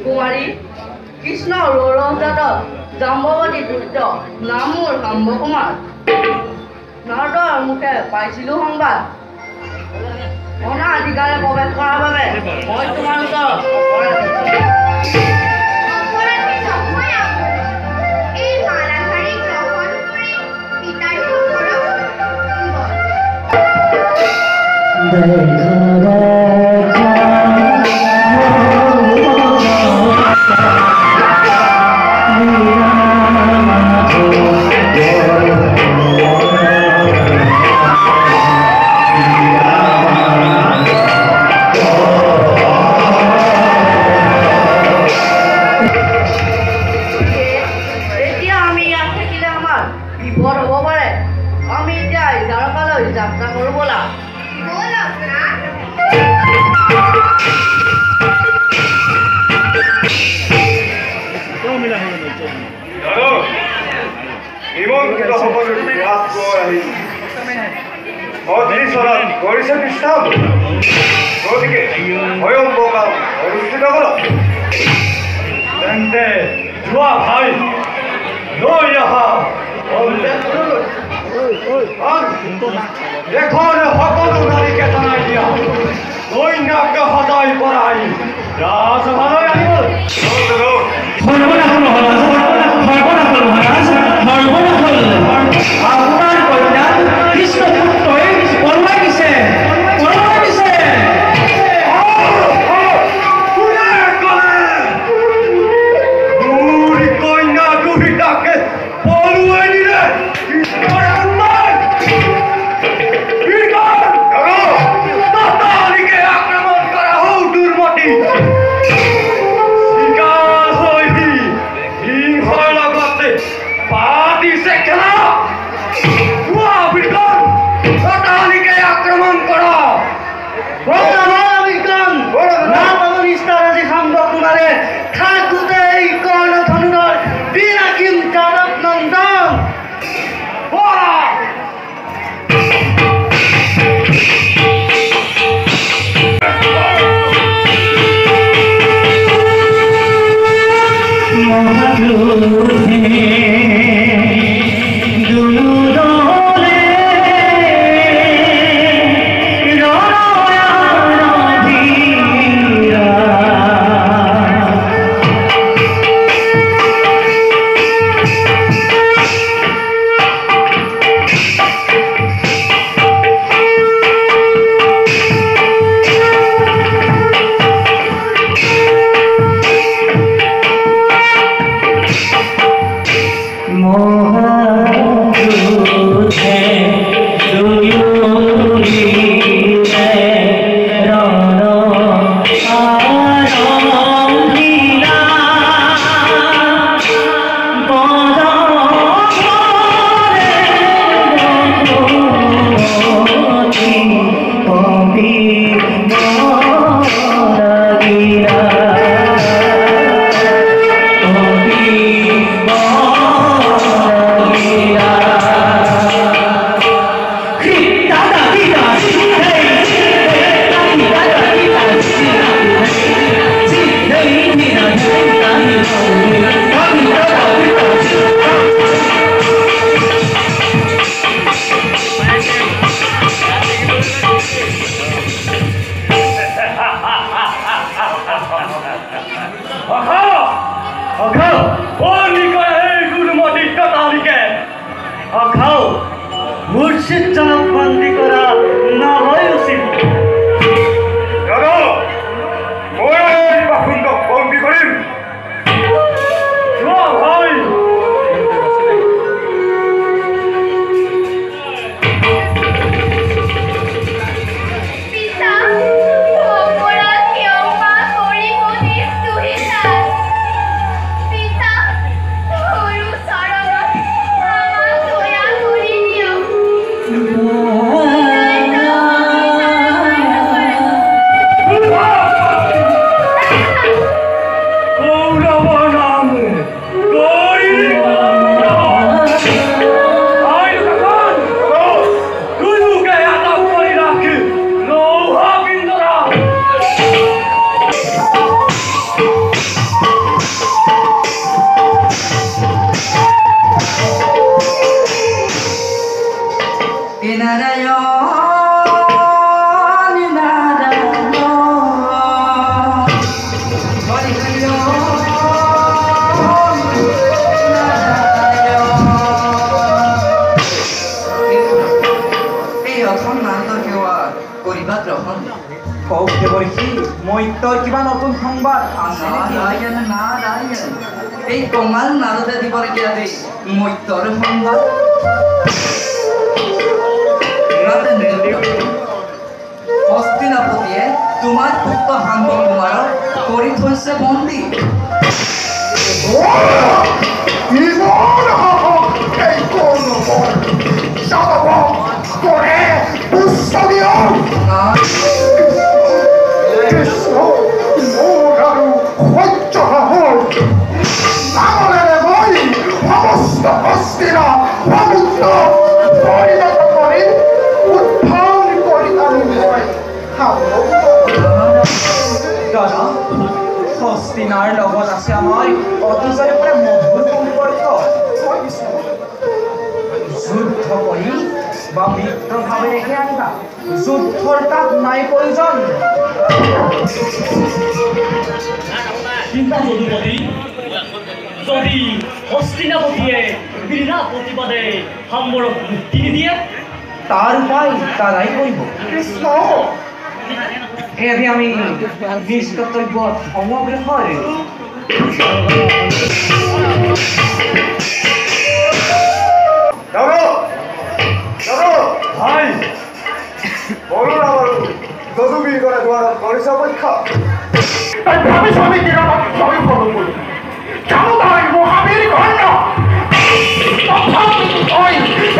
কুমাৰী কৃষ্ণ ৰৌৰজাতক জাম্বৱতী দুষ্ট নামৰ কাম্বকুমাৰ নাৰদৰ মুখে পাইছিলোঁ সংবাদ অনাধিকাৰে প্ৰৱেশ কৰাৰ বাবে মই তোমালোকৰ বিপদ হ'ব পাৰে আমি এতিয়া দ্বাৰকালৈ যাত্ৰা কৰোঁ ব'লা কৰিছে বিশ্ৰাম গতিকে ভয়ংকৰ কাম অনুষ্ঠিত কৰক তেন্তে যোৱা ভাই লৈ আহা দেখোন সকলো নাৰীকে জনাই দিয়া কন্যাকে সজাই পৰাই ৰাজসভালৈ আনিবলৈ আপোনাৰ কন্যা কৃষ্ণ পুত্ৰই পলুৱাই দিছে মোৰ কন্যা দুহিতাকে পলুৱাই দিলে আক্ৰমণ কৰা হও দুৰ্মতি চিকাৰ হৈ সিংহৰ লগতে পাতিছে খেলা আক্ৰমণ কৰা তোমাৰে থাকোঁতে এই কৰ্ণ ধনুৰ বিৰাকিম কাৰক নন্দন মূৰ্ছিতজনক বন্দী কৰা নহয় উচিত মই বাসুন্দক বন্দী কৰিম আইয়ান না আইয়ান এই তোমাৰ নাৰদে দিবৰ কি আছে মইতৰ সংবাদ নাতে নেল হস্তিনাপতিয়ে তোমাৰ পুত্ৰ হান্দল কুমাৰ কৰি থৈছে বন্দী এই কোন সাধব কৰে পুষ্পদিও কৃষ্ণ মোৰাৰু সহ্য হল নামলেৰে মই সমস্ত হস্তিনা সমুদ্ৰ পৰিণত কৰি উত্থান কৰি আনি মই দাদা হস্তিনাৰ লগত আছে আমাৰ অতীজৰে পৰা মধুৰ সম্পৰ্ক যুদ্ধ কৰি বা মিত্ৰভাৱেৰেহে আনিবা যুদ্ধৰ তাত নাই প্ৰয়োজন চিন্তা যদুপতি যদি হস্তিনাপতিয়ে বিনা প্ৰতিবাদে সাম্বৰক মুক্তি নিদিয়ে তাৰ উপায় তাৰাই কৰিব কৃষ্ণ সেয়েহে আমি নিজ কৰ্তব্যত অগ্ৰসৰ ভাই বলুন আমার যদুবীর করে দুয়ার করেছে অপেক্ষা ভাবি সবই দিলাম সবই খবর বলি কেন তাই মহাবীর গণ্য ওই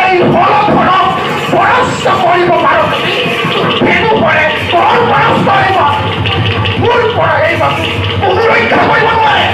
এই হল ফল পরাস্ত করিব পারো ভেনু পরে তোর পরাস্ত হইব মূল পরা এই বাবু তুমি রক্ষা করিব পারে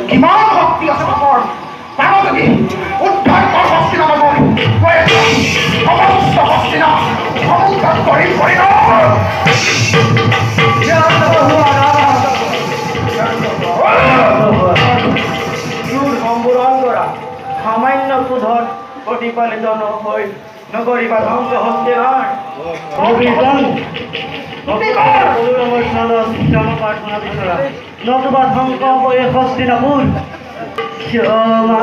কিমান শক্তি আছে বাপৰ পাৰ্বতী উদ্ধাৰ কৰ হস্তিনাপুৰ সমস্ত হস্তিনা সমুদ্ৰত কৰি পৰিণত পূৰণ কৰা সামান্য ক্ৰোধত প্ৰতিপালিত নহৈ নগৰিবা ধ্বংস হস্তিনাৰ নতুবা ধ্বংস হৈ হস্তিনাপুৰ ক্ষমা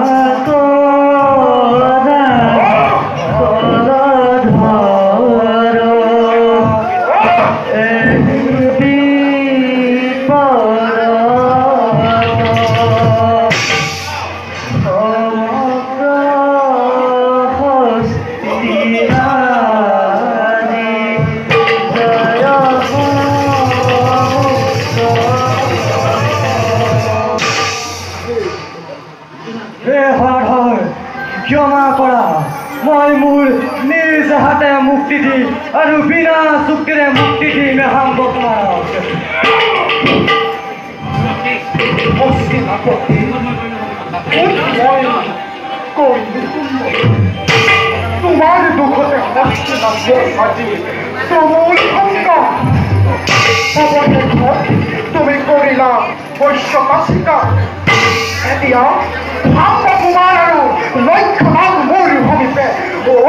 ক্ষমা কৰা মই মোৰ নিজ হাতে মুক্তি দি আৰু বিনা চুক্তিৰে মুক্তি দি মেহাম্ব তোমাক তোমাৰ দুখতে তুমি কৰিলা বৈশ্যকাশিকা এতিয়া কুমাৰ আৰু লক্ষ্যনাথ মোৰ সমীপে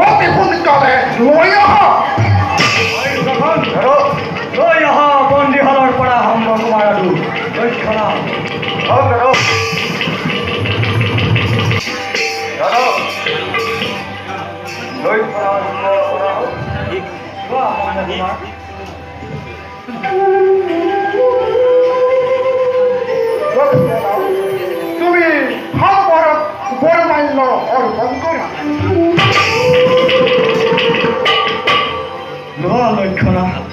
অতি সোনকালে লৈ অহা বন্দীশালৰ পৰা হম্ব কুমাৰ আৰু লক্ষ্যনাথ তুমি ভাৰতবৰ্ষত বৰমাল্য অৰ্পণ কৰা লোৱা লক্ষ্যনাথ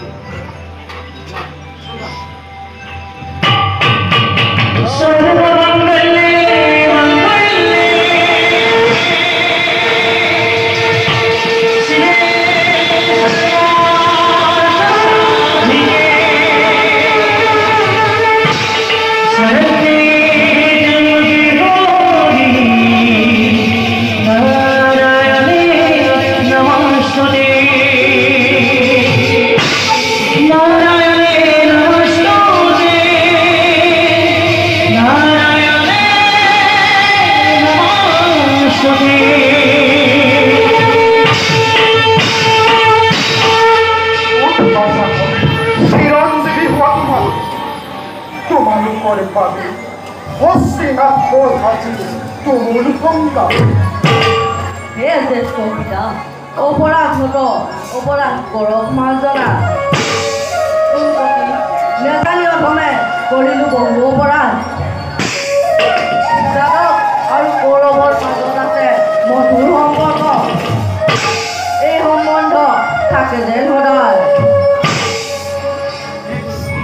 তোমালোকৰ বাবে হস্তিনাথ হ'ল আজি তুমুল সংগ্ৰাম হে জ্যেষ্ঠ পিতা অপৰাধ হত অপৰাধ কৰক মাজনা নেজানিয়ধনে কৰিলোঁ বহু অপৰাধ যাদৱ আৰু কৌৰৱৰ মাজত আছে মধুৰ সম্পৰ্ক এই সম্বন্ধ থাকে যেন সদায়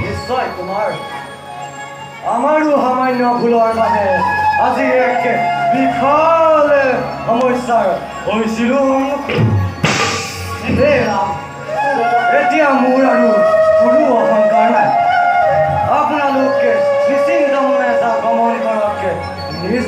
নিশ্চয় কুমাৰ আমাৰো সামান্য ভুলৰ বাবে আজি এক বিশাল সমস্যাৰ হৈছিলোঁ এতিয়া মোৰ আৰু কোনো অহংকাৰ নাই আপোনালোকে নিশ্চিন্ত মনে গমন কৰক নিজ